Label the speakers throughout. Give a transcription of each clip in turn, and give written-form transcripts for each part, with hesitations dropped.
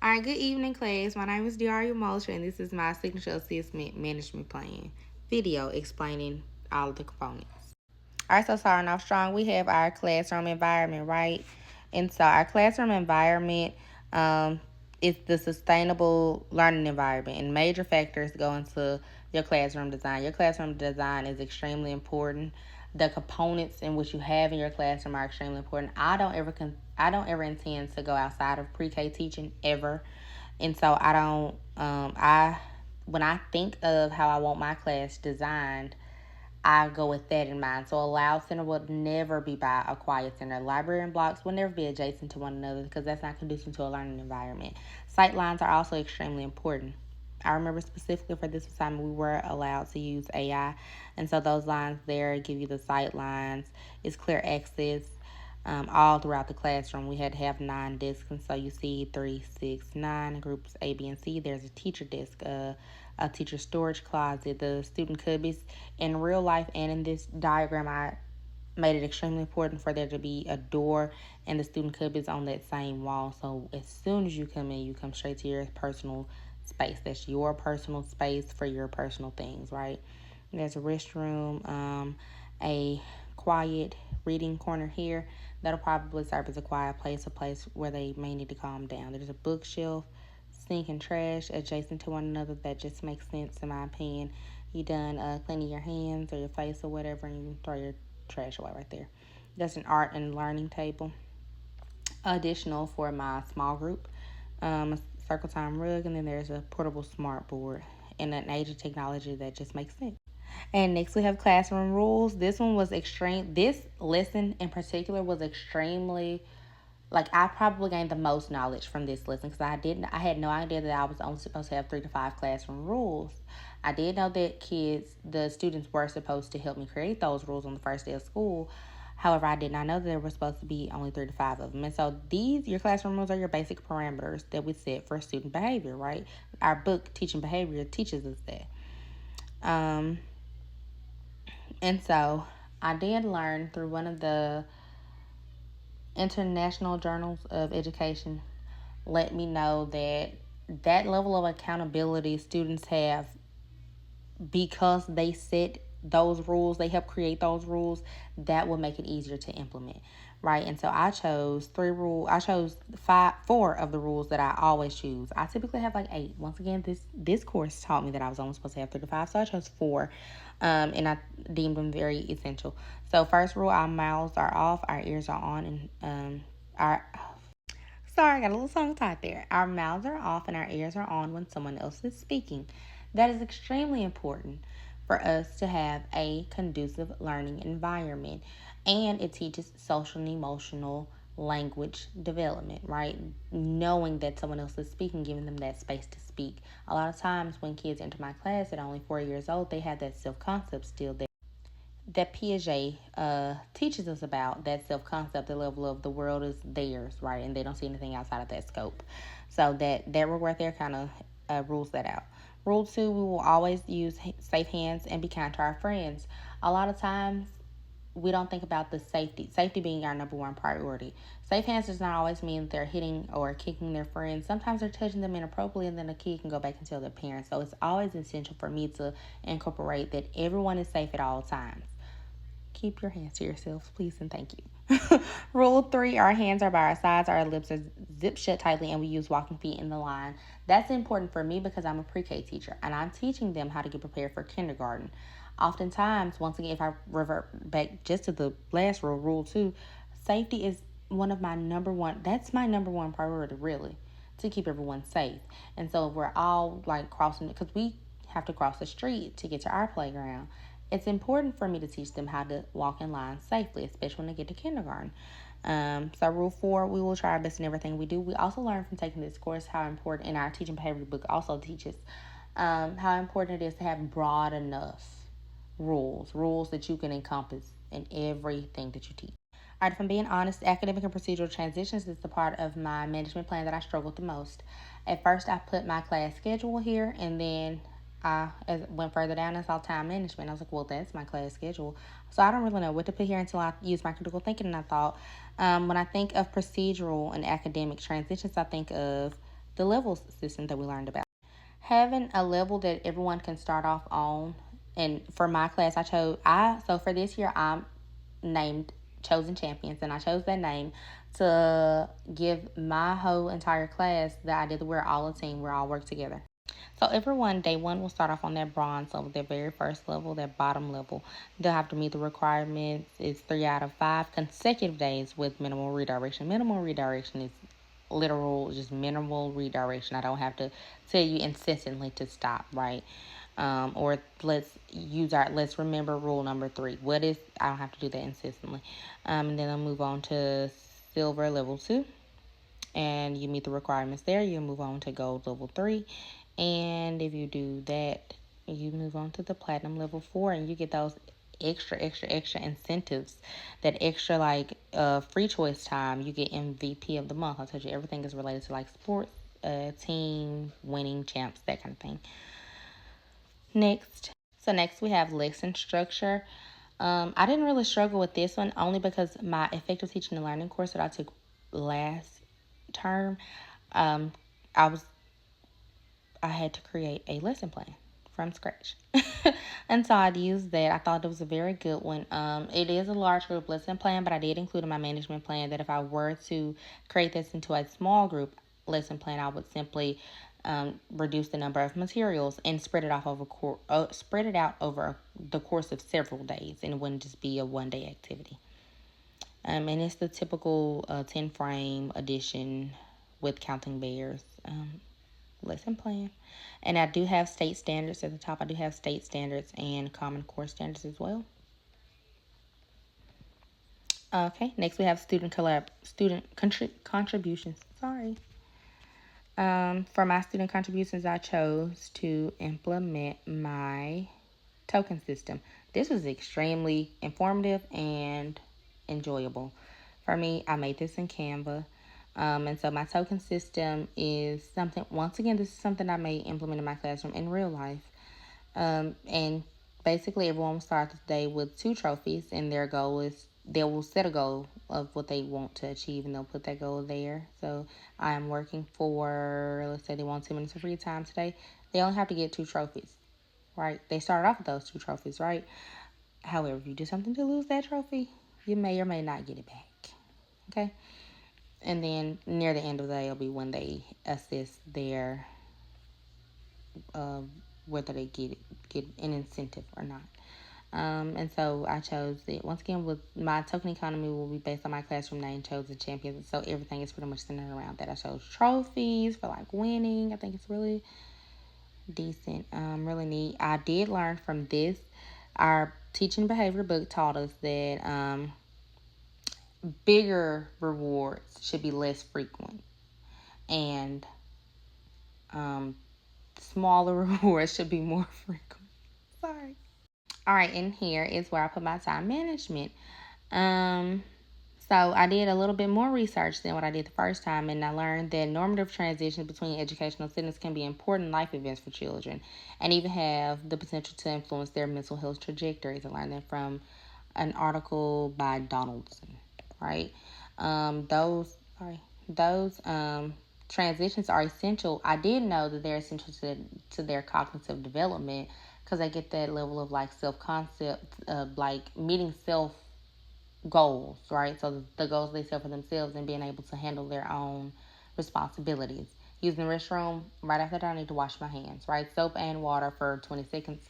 Speaker 1: All right, good evening, class. My name is Diaria Mosher, and this is my signature assessment management plan video explaining all of the components. All right, so starting off strong, we have our classroom environment, right? And so our classroom environment is the sustainable learning environment, and major factors go into your classroom design. Your classroom design is extremely important. The components in which you have in your classroom are extremely important. I don't ever intend to go outside of pre-K teaching ever, and so I don't. I When I think of how I want my class designed, I go with that in mind. So a loud center will never be by a quiet center. Library and blocks will never be adjacent to one another because that's not conducive to a learning environment. Sight lines are also extremely important. I remember specifically for this assignment, we were allowed to use AI. And so those lines there give you the sight lines. It's clear access all throughout the classroom. We had to have 9 desks. And so you see 3, 6, 9 groups A, B, and C. There's a teacher desk, a teacher storage closet, the student cubbies. In real life and in this diagram, I made it extremely important for there to be a door and the student cubbies on that same wall. So as soon as you come in, you come straight to your personal space. That's your personal space for your personal things, right? There's a restroom, a quiet reading corner here. That'll probably serve as a quiet place, a place where they may need to calm down. There's a bookshelf, sink, and trash adjacent to one another. That just makes sense in my opinion. You done cleaning your hands or your face or whatever, and you throw your trash away right there. That's an art and learning table. Additional for my small group, a circle time rug, and then there's a portable smart board in an age of technology that just makes sense. And next we have classroom rules. This one was extreme. This lesson in particular was extremely, like, I probably gained the most knowledge from this lesson because I had no idea that I was only supposed to have 3 to 5 classroom rules. I did know that the students were supposed to help me create those rules on the first day of school. However, I did not know that there were supposed to be only 3 to 5 of them. And so your classroom rules are your basic parameters that we set for student behavior, right? Our book, Teaching Behavior, teaches us that. Um, and so I did learn through one of the international journals of education let me know that that level of accountability students have because they set those rules, they help create those rules, that will make it easier to implement, right? And so I chose four of the rules that I always choose. I typically have like 8. Once again, this course taught me that I was only supposed to have 3 to 5, so I chose 4, and I deemed them very essential. So first rule: our mouths are off, our ears are on, and our sorry, I got a little tongue tied there. Our mouths are off and our ears are on when someone else is speaking. That is extremely important for us to have a conducive learning environment. And it teaches social and emotional language development, right? Knowing that someone else is speaking, giving them that space to speak. A lot of times when kids enter my class at only 4 years old, they have that self concept still there that Piaget teaches us about, that self concept, the level of the world is theirs, right? And they don't see anything outside of that scope. So that rule right there kind of rules that out. Rule 2: we will always use safe hands and be kind to our friends. A lot of times we don't think about the safety being our number one priority. Safe hands does not always mean they're hitting or kicking their friends. Sometimes they're touching them inappropriately, and then the kid can go back and tell their parents. So it's always essential for me to incorporate that everyone is safe at all times. Keep your hands to yourself, please, and thank you. Rule 3: our hands are by our sides, our lips are zipped shut tightly, and we use walking feet in the line. That's important for me because I'm a pre-K teacher and I'm teaching them how to get prepared for kindergarten. Oftentimes, once again, if I revert back just to the last rule, rule 2, safety is one of my number one, that's my number one priority, really, to keep everyone safe. And so if we're all like crossing, because we have to cross the street to get to our playground, it's important for me to teach them how to walk in line safely, especially when they get to kindergarten. So rule 4: we will try our best in everything we do. We also learn from taking this course how important, in our teaching behavior book also teaches how important it is to have broad enough rules that you can encompass in everything that you teach. All right, if I'm being honest, academic and procedural transitions is the part of my management plan that I struggled the most. At first, I put my class schedule here, and then as it went further down, I saw time management. I was like, well, that's my class schedule. So I don't really know what to put here until I use my critical thinking. And I thought, when I think of procedural and academic transitions, I think of the level system that we learned about. Having a level that everyone can start off on, and for my class, so for this year, I'm named Chosen Champions, and I chose that name to give my whole entire class the idea that we're all a team, we're all work together. So everyone, day one will start off on that bronze level, their very first level, their bottom level. They'll have to meet the requirements. It's 3 out of 5 consecutive days with minimal redirection. Minimal redirection is literal, just minimal redirection. I don't have to tell you incessantly to stop, right? Or let's remember rule number 3. I don't have to do that incessantly. And then I'll move on to silver level 2, and you meet the requirements there. You move on to gold level 3, and if you do that, you move on to the platinum level 4, and you get those extra incentives, that extra free choice time. You get MVP of the month. I told you everything is related to sports, team winning, champs, that kind of thing. Next we have lesson structure. I didn't really struggle with this one, only because my effective teaching and learning course that I took last term, I had to create a lesson plan from scratch. And so I'd use that. I thought it was a very good one. It is a large group lesson plan, but I did include in my management plan that if I were to create this into a small group lesson plan, I would simply reduce the number of materials and spread it out over the course of several days, and it wouldn't just be a one-day activity. And it's the typical 10-frame edition with counting bears lesson plan. And I do have state standards at the top. I do have state standards and Common Core standards as well. Okay, next we have student contributions. Sorry. For my student contributions, I chose to implement my token system. This was extremely informative and enjoyable. For me, I made this in Canva. And so my token system is something, once again, this is something I may implement in my classroom in real life. And basically everyone will start the day with 2 trophies, and their goal is, they will set a goal of what they want to achieve, and they'll put that goal there. So I'm working for, let's say they want 10 minutes of free time today. They only have to get 2 trophies, right? They started off with those 2 trophies, right? However, if you do something to lose that trophy, you may or may not get it back, okay? And then near the end of the day will be when they assess their whether they get an incentive or not. And so I chose it. Once again, with my token economy will be based on my classroom name, Chosen Champions. So everything is pretty much centered around that. I chose trophies for winning. I think it's really decent, really neat. I did learn from this. Our teaching behavior book taught us that bigger rewards should be less frequent, and smaller rewards should be more frequent. Sorry. All right, and here is where I put my time management. So I did a little bit more research than what I did the first time, and I learned that normative transitions between educational settings can be important life events for children, and even have the potential to influence their mental health trajectories. I learned that from an article by Donaldson, right? Those transitions are essential. I did know that they're essential to their cognitive development, because they get that level of self-concept, meeting self goals, right? So the goals they set for themselves, and being able to handle their own responsibilities. Using the restroom, right after that, I need to wash my hands, right? Soap and water for 20 seconds.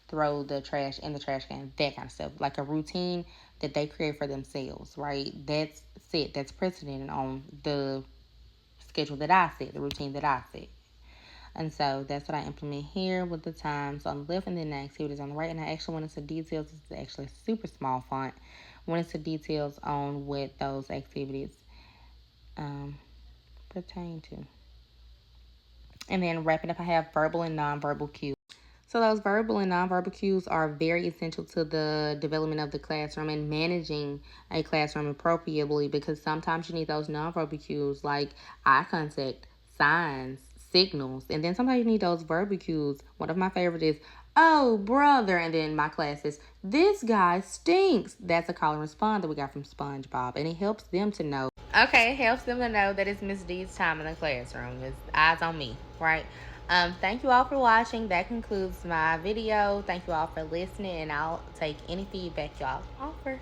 Speaker 1: Throw the trash in the trash can, that kind of stuff. Like a routine that they create for themselves, right? That's set. That's precedent on the schedule that I set, the routine that I set. And so that's what I implement here with the times on the left and then the activities on the right. And I actually went into details. It's actually a super small font. Went into details on what those activities pertain to. And then wrapping up, I have verbal and nonverbal cues. So those verbal and nonverbal cues are very essential to the development of the classroom and managing a classroom appropriately, because sometimes you need those nonverbal cues like eye contact, signs, signals, and then sometimes you need those verbal cues. One of my favorites is, "Oh, brother," and then my class is, "This guy stinks." That's a call and respond that we got from SpongeBob, and it helps them to know, Okay, it helps them to know that it's Miss D's time in the classroom. It's eyes on me, right? Thank you all for watching. That concludes my video. Thank you all for listening, and I'll take any feedback y'all offer.